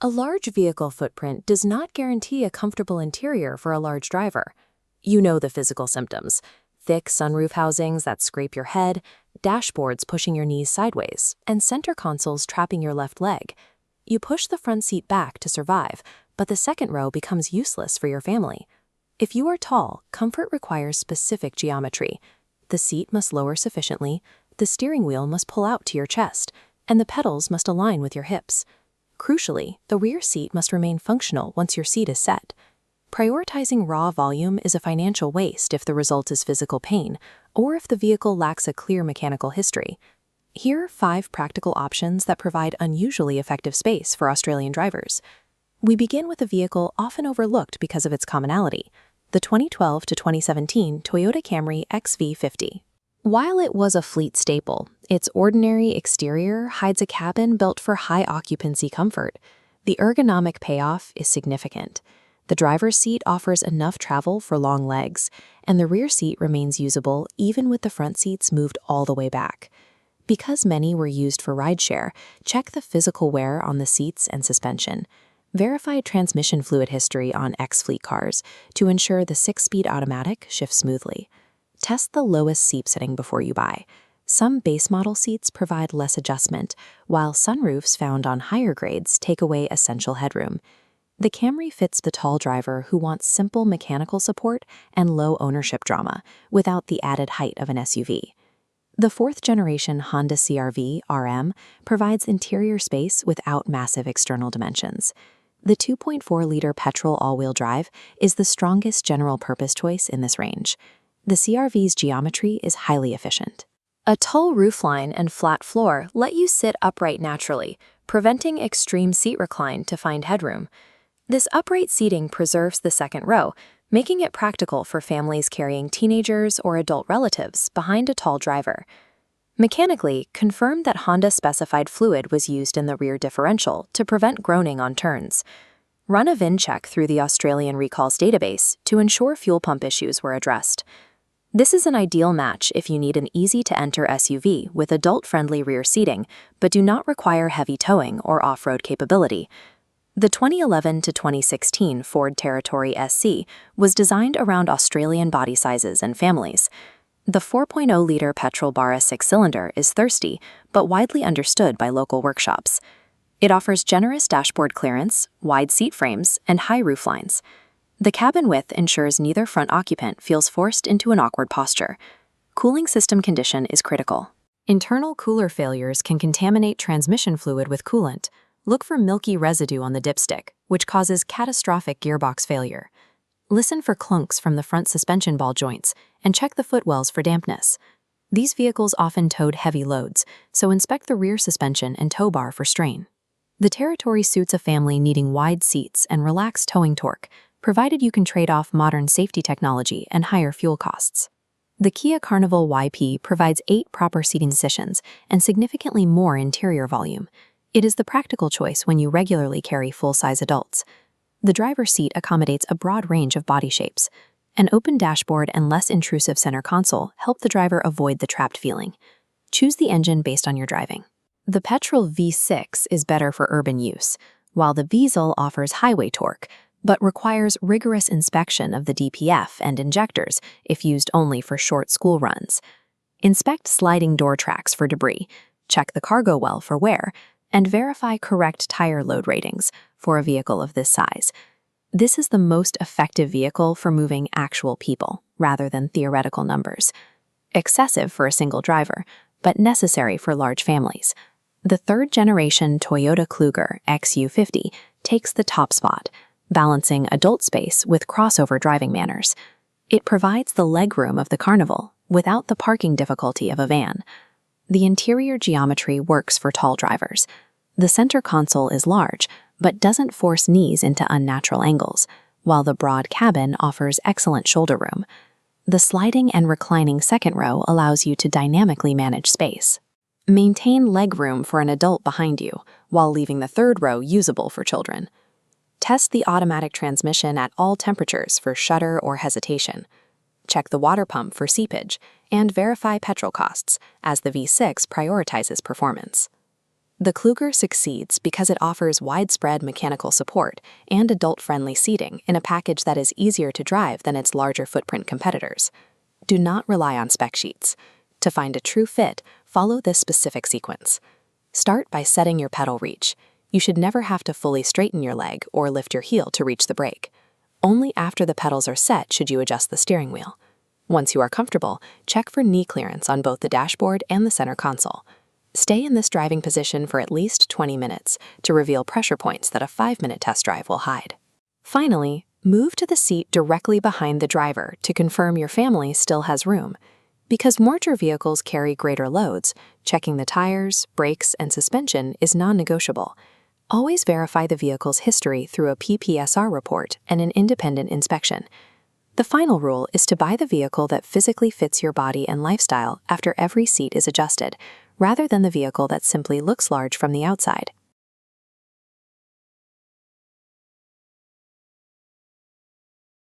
A large vehicle footprint does not guarantee a comfortable interior for a large driver. You know the physical symptoms: thick sunroof housings that scrape your head, dashboards pushing your knees sideways, and center consoles trapping your left leg. You push the front seat back to survive, but the second row becomes useless for your family. If you are tall, comfort requires specific geometry. The seat must lower sufficiently, the steering wheel must pull out to your chest, and the pedals must align with your hips. Crucially, the rear seat must remain functional once your seat is set. Prioritizing raw volume is a financial waste if the result is physical pain, or if the vehicle lacks a clear mechanical history. Here are 5 practical options that provide unusually effective space for Australian drivers. We begin with a vehicle often overlooked because of its commonality: the 2012 to 2017 Toyota Camry XV50. While it was a fleet staple, its ordinary exterior hides a cabin built for high-occupancy comfort. The ergonomic payoff is significant. The driver's seat offers enough travel for long legs, and the rear seat remains usable even with the front seats moved all the way back. Because many were used for rideshare, check the physical wear on the seats and suspension. Verify transmission fluid history on ex-fleet cars to ensure the 6-speed automatic shifts smoothly. Test the lowest seat setting before you buy. Some base model seats provide less adjustment, while sunroofs found on higher grades take away essential headroom. The Camry fits the tall driver who wants simple mechanical support and low ownership drama without the added height of an SUV. The 4th-generation Honda CR-V RM provides interior space without massive external dimensions. The 2.4-liter petrol all-wheel drive is the strongest general-purpose choice in this range. The CR-V's geometry is highly efficient. A tall roofline and flat floor let you sit upright naturally, preventing extreme seat recline to find headroom. This upright seating preserves the second row, making it practical for families carrying teenagers or adult relatives behind a tall driver. Mechanically, confirm that Honda-specified fluid was used in the rear differential to prevent groaning on turns. Run a VIN check through the Australian Recalls database to ensure fuel pump issues were addressed. This is an ideal match if you need an easy-to-enter SUV with adult-friendly rear seating, but do not require heavy towing or off-road capability. The 2011 to 2016 Ford Territory SC was designed around Australian body sizes and families. The 4.0-liter petrol Barra 6-cylinder is thirsty, but widely understood by local workshops. It offers generous dashboard clearance, wide seat frames, and high roof lines. The cabin width ensures neither front occupant feels forced into an awkward posture. Cooling system condition is critical. Internal cooler failures can contaminate transmission fluid with coolant. Look for milky residue on the dipstick, which causes catastrophic gearbox failure. Listen for clunks from the front suspension ball joints and check the footwells for dampness. These vehicles often towed heavy loads, so inspect the rear suspension and tow bar for strain. The Territory suits a family needing wide seats and relaxed towing torque, provided you can trade off modern safety technology and higher fuel costs. The Kia Carnival YP provides 8 proper seating positions and significantly more interior volume. It is the practical choice when you regularly carry full-size adults. The driver's seat accommodates a broad range of body shapes. An open dashboard and less intrusive center console help the driver avoid the trapped feeling. Choose the engine based on your driving. The petrol V6 is better for urban use, while the diesel offers highway torque, but requires rigorous inspection of the DPF and injectors if used only for short school runs. Inspect sliding door tracks for debris, check the cargo well for wear, and verify correct tire load ratings for a vehicle of this size. This is the most effective vehicle for moving actual people, rather than theoretical numbers. Excessive for a single driver, but necessary for large families. The 3rd-generation Toyota Kluger XU50 takes the top spot, balancing adult space with crossover driving manners. It provides the legroom of the Carnival without the parking difficulty of a van. The interior geometry works for tall drivers. The center console is large, but doesn't force knees into unnatural angles, while the broad cabin offers excellent shoulder room. The sliding and reclining second row allows you to dynamically manage space. Maintain legroom for an adult behind you, while leaving the third row usable for children. Test the automatic transmission at all temperatures for shudder or hesitation. Check the water pump for seepage, and verify petrol costs, as the V6 prioritizes performance. The Kluger succeeds because it offers widespread mechanical support and adult-friendly seating in a package that is easier to drive than its larger footprint competitors. Do not rely on spec sheets. To find a true fit, follow this specific sequence. Start by setting your pedal reach. You should never have to fully straighten your leg or lift your heel to reach the brake. Only after the pedals are set should you adjust the steering wheel. Once you are comfortable, check for knee clearance on both the dashboard and the center console. Stay in this driving position for at least 20 minutes to reveal pressure points that a 5-minute test drive will hide. Finally, move to the seat directly behind the driver to confirm your family still has room. Because mortar vehicles carry greater loads, checking the tires, brakes, and suspension is non-negotiable. Always verify the vehicle's history through a PPSR report and an independent inspection. The final rule is to buy the vehicle that physically fits your body and lifestyle after every seat is adjusted, rather than the vehicle that simply looks large from the outside.